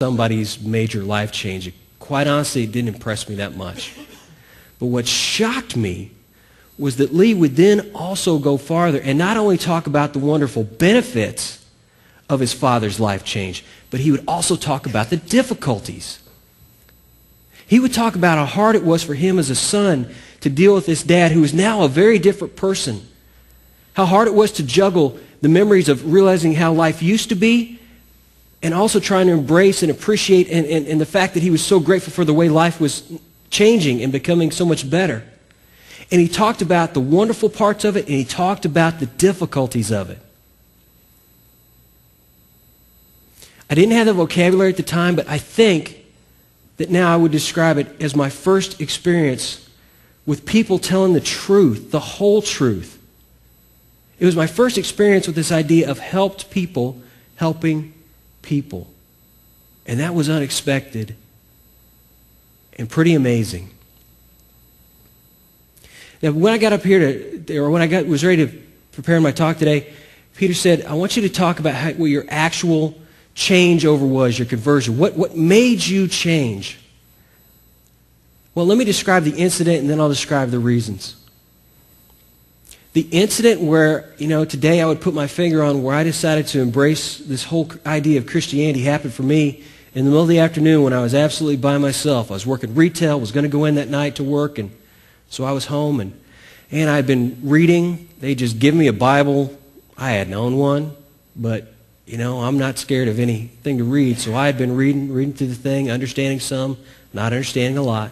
somebody's major life change. Quite honestly, it didn't impress me that much. But what shocked me was that Lee would then also go farther and not only talk about the wonderful benefits of his father's life change, but he would also talk about the difficulties. He would talk about how hard it was for him as a son to deal with this dad who is now a very different person. How hard it was to juggle the memories of realizing how life used to be and also trying to embrace and appreciate and the fact that he was so grateful for the way life was changing and becoming so much better. And he talked about the wonderful parts of it, and he talked about the difficulties of it. I didn't have the vocabulary at the time, but I think that now I would describe it as my first experience with people telling the truth, the whole truth. It was my first experience with this idea of helped people helping people. And that was unexpected and pretty amazing. Now, when I got up here was ready to prepare my talk today, Peter said, I want you to talk about what your actual changeover was, your conversion. What made you change? Well, let me describe the incident and then I'll describe the reasons. The incident where, today I would put my finger on where I decided to embrace this whole idea of Christianity happened for me in the middle of the afternoon when I was absolutely by myself. I was working retail, was going to go in that night to work, and so I was home, and I'd been reading. They just given me a Bible. I hadn't owned one, but, I'm not scared of anything to read, so I had been reading through the thing, understanding some, not understanding a lot,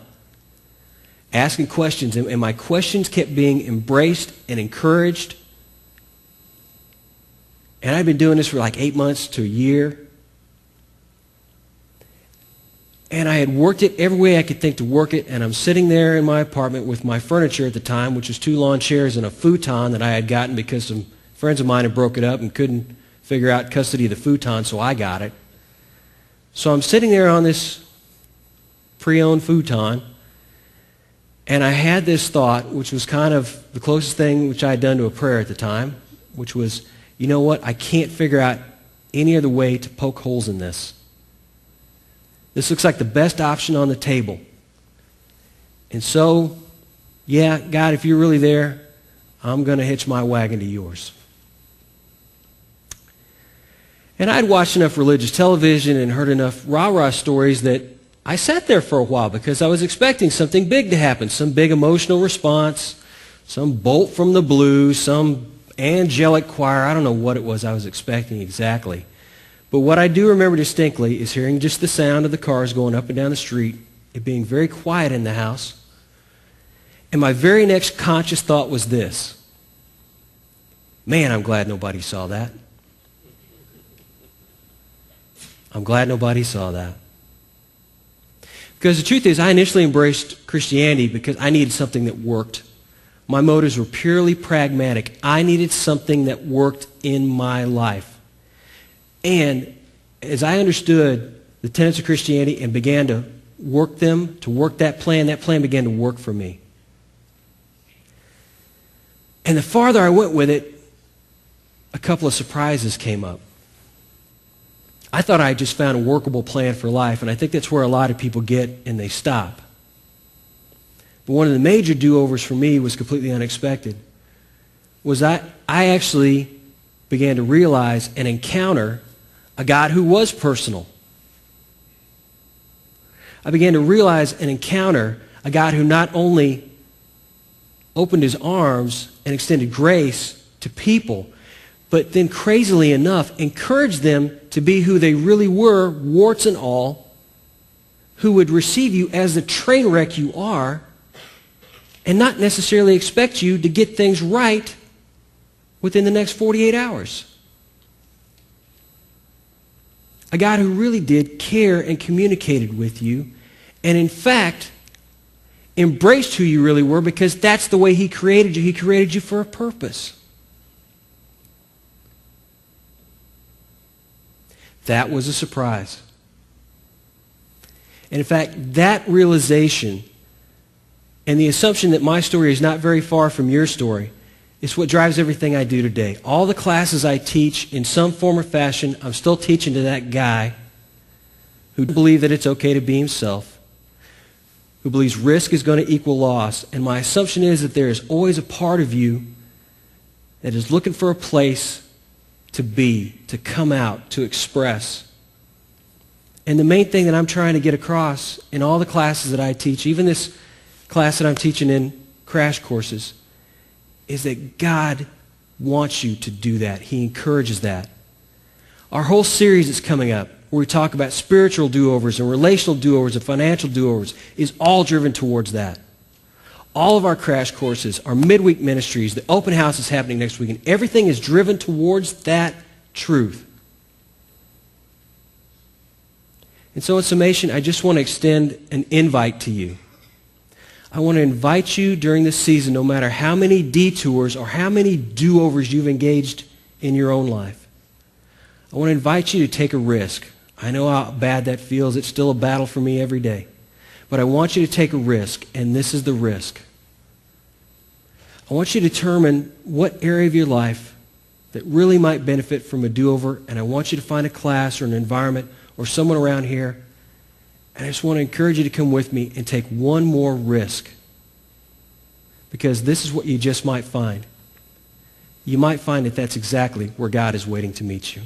asking questions, and my questions kept being embraced and encouraged. And I'd been doing this for like 8 months to a year. And I had worked it every way I could think to work it, and I'm sitting there in my apartment with my furniture at the time, which was 2 lawn chairs and a futon that I had gotten because some friends of mine had broke it up and couldn't figure out custody of the futon, so I got it. So I'm sitting there on this pre-owned futon, and I had this thought, which was kind of the closest thing which I had done to a prayer at the time, which was, you know what, I can't figure out any other way to poke holes in this. This looks like the best option on the table. And so, yeah, God, if you're really there, I'm going to hitch my wagon to yours. And I'd watched enough religious television and heard enough rah-rah stories that I sat there for a while because I was expecting something big to happen, some big emotional response, some bolt from the blue, some angelic choir. I don't know what it was I was expecting exactly. But what I do remember distinctly is hearing just the sound of the cars going up and down the street, it being very quiet in the house. And my very next conscious thought was this: man, I'm glad nobody saw that. I'm glad nobody saw that. Because the truth is, I initially embraced Christianity because I needed something that worked. My motives were purely pragmatic. I needed something that worked in my life. And as I understood the tenets of Christianity and began to work them, to work that plan began to work for me. And the farther I went with it, a couple of surprises came up. I thought I had just found a workable plan for life, and I think that's where a lot of people get and they stop. But one of the major do-overs for me was completely unexpected. Was I actually began to realize and encounter a God who was personal. I began to realize and encounter a God who not only opened his arms and extended grace to people, but then crazily enough encouraged them to be who they really were, warts and all, who would receive you as the train wreck you are and not necessarily expect you to get things right within the next 48 hours. A God who really did care and communicated with you, and in fact, embraced who you really were because that's the way he created you. He created you for a purpose. That was a surprise. And in fact, that realization and the assumption that my story is not very far from your story is what drives everything I do today. All the classes I teach in some form or fashion, I'm still teaching to that guy who believe that it's okay to be himself, who believes risk is going to equal loss. And my assumption is that there is always a part of you that is looking for a place to be, to come out, to express. And the main thing that I'm trying to get across in all the classes that I teach, even this class that I'm teaching in Crash Courses, is that God wants you to do that. He encourages that. Our whole series that's coming up, where we talk about spiritual do-overs and relational do-overs and financial do-overs, is all driven towards that. All of our crash courses, our midweek ministries, the open house is happening next week, and everything is driven towards that truth. And so in summation, I just want to extend an invite to you. I want to invite you during this season, no matter how many detours or how many do-overs you've engaged in your own life, I want to invite you to take a risk. I know how bad that feels. It's still a battle for me every day. But I want you to take a risk, and this is the risk. I want you to determine what area of your life that really might benefit from a do-over, and I want you to find a class or an environment or someone around here, and I just want to encourage you to come with me and take one more risk, because this is what you just might find. You might find that that's exactly where God is waiting to meet you.